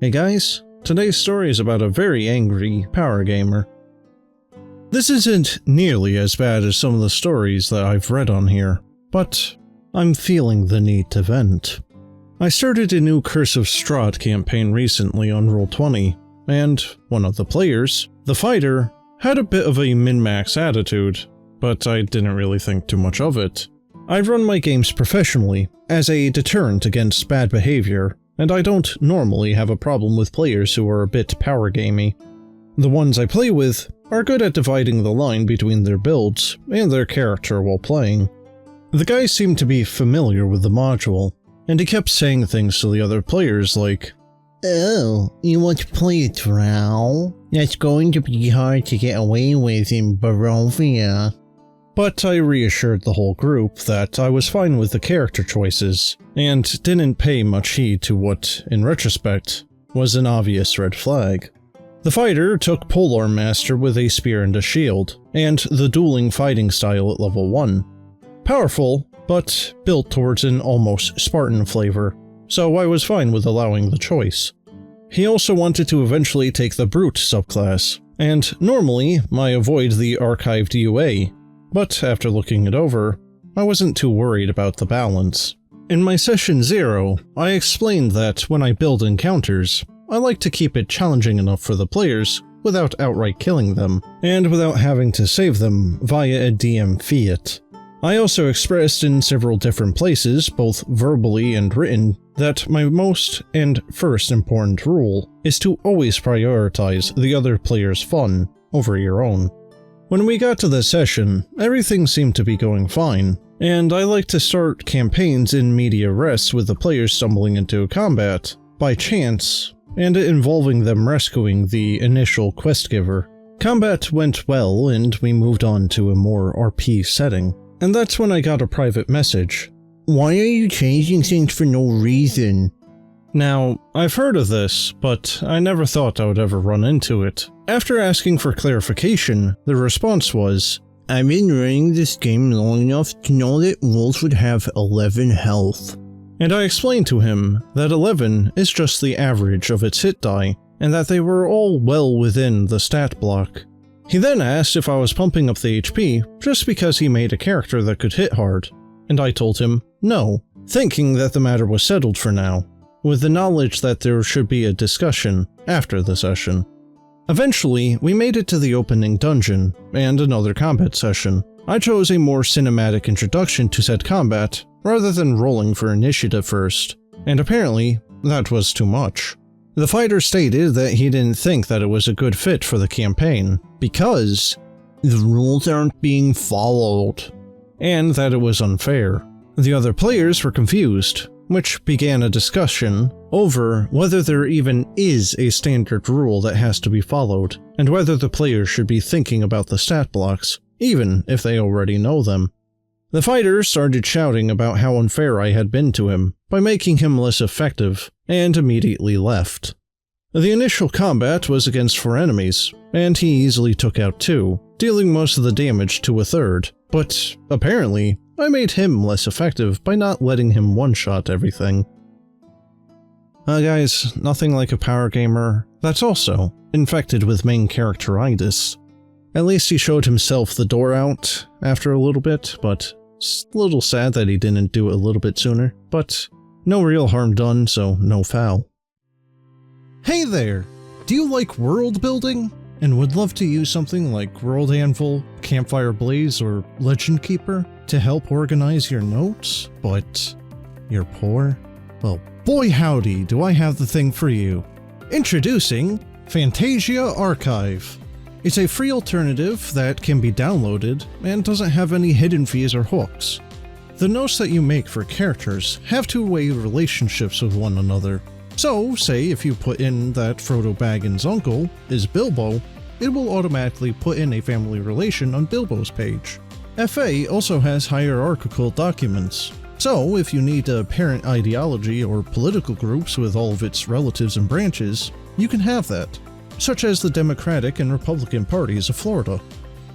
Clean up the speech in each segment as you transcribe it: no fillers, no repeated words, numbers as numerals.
Hey guys, today's story is about a very angry power gamer. This isn't nearly as bad as some of the stories that I've read on here, but I'm feeling the need to vent. I started a new Curse of Strahd campaign recently on Roll20, and one of the players, the fighter, had a bit of a min-max attitude, but I didn't really think too much of it. I run my games professionally, as a deterrent against bad behavior, and I don't normally have a problem with players who are a bit power gamey. The ones I play with are good at dividing the line between their builds and their character while playing. The guy seemed to be familiar with the module, and he kept saying things to the other players like, "Oh, you want to play a drow? That's going to be hard to get away with in Barovia." But I reassured the whole group that I was fine with the character choices, and didn't pay much heed to what, in retrospect, was an obvious red flag. The fighter took Polearm Master with a spear and a shield, and the dueling fighting style at level 1. Powerful, but built towards an almost Spartan flavor, so I was fine with allowing the choice. He also wanted to eventually take the Brute subclass, and normally I avoid the archived UA, but after looking it over, I wasn't too worried about the balance. In my session 0, I explained that when I build encounters, I like to keep it challenging enough for the players without outright killing them, and without having to save them via a DM fiat. I also expressed in several different places, both verbally and written, that my most and first important rule is to always prioritize the other player's fun over your own. When we got to the session, everything seemed to be going fine, and I like to start campaigns in media res with the players stumbling into combat, by chance, and involving them rescuing the initial quest giver. Combat went well, and we moved on to a more RP setting, and that's when I got a private message. "Why are you changing things for no reason?" Now, I've heard of this, but I never thought I would ever run into it. After asking for clarification, the response was, "I've been running this game long enough to know that wolves would have 11 health." And I explained to him that 11 is just the average of its hit die, and that they were all well within the stat block. He then asked if I was pumping up the HP just because he made a character that could hit hard, and I told him no, thinking that the matter was settled for now, with the knowledge that there should be a discussion after the session. Eventually, we made it to the opening dungeon, and another combat session. I chose a more cinematic introduction to said combat, rather than rolling for initiative first, and apparently, that was too much. The fighter stated that he didn't think that it was a good fit for the campaign, because the rules aren't being followed, and that it was unfair. The other players were confused, which began a discussion over whether there even is a standard rule that has to be followed, and whether the players should be thinking about the stat blocks, even if they already know them. The fighter started shouting about how unfair I had been to him by making him less effective, and immediately left. The initial combat was against 4 enemies, and he easily took out 2, dealing most of the damage to a third, but apparently, I made him less effective by not letting him one-shot everything. Guys, nothing like a power gamer that's also infected with main characteritis. At least he showed himself the door out after a little bit, but it's a little sad that he didn't do it a little bit sooner, but no real harm done, so no foul. Hey there! Do you like world building? And would love to use something like World Anvil, Campfire Blaze, or Legend Keeper to help organize your notes, but you're poor? Well, boy howdy do I have the thing for you. Introducing Fantasia Archive. It's a free alternative that can be downloaded and doesn't have any hidden fees or hooks. The notes that you make for characters have two-way relationships with one another. So, say if you put in that Frodo Baggins' uncle is Bilbo, it will automatically put in a family relation on Bilbo's page. FA also has hierarchical documents, so if you need a parent ideology or political groups with all of its relatives and branches, you can have that, such as the Democratic and Republican parties of Florida.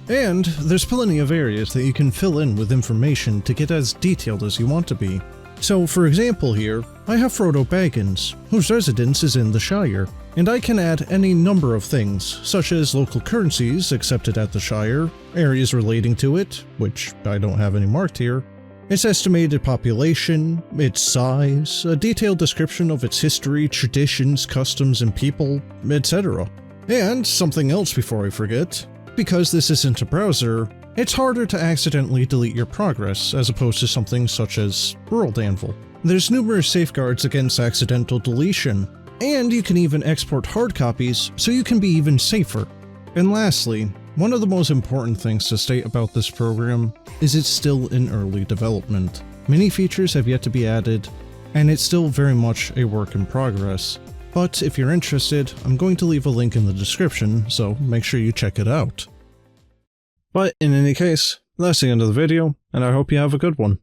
And there's plenty of areas that you can fill in with information to get as detailed as you want to be. So for example here, I have Frodo Baggins, whose residence is in the Shire, and I can add any number of things, such as local currencies accepted at the Shire, areas relating to it, which I don't have any marked here, its estimated population, its size, a detailed description of its history, traditions, customs, and people, etc. And something else before I forget, because this isn't a browser, it's harder to accidentally delete your progress as opposed to something such as World Anvil. There's numerous safeguards against accidental deletion, and you can even export hard copies so you can be even safer. And lastly, one of the most important things to state about this program is it's still in early development. Many features have yet to be added, and it's still very much a work in progress. But if you're interested, I'm going to leave a link in the description, so make sure you check it out. But in any case, that's the end of the video, and I hope you have a good one.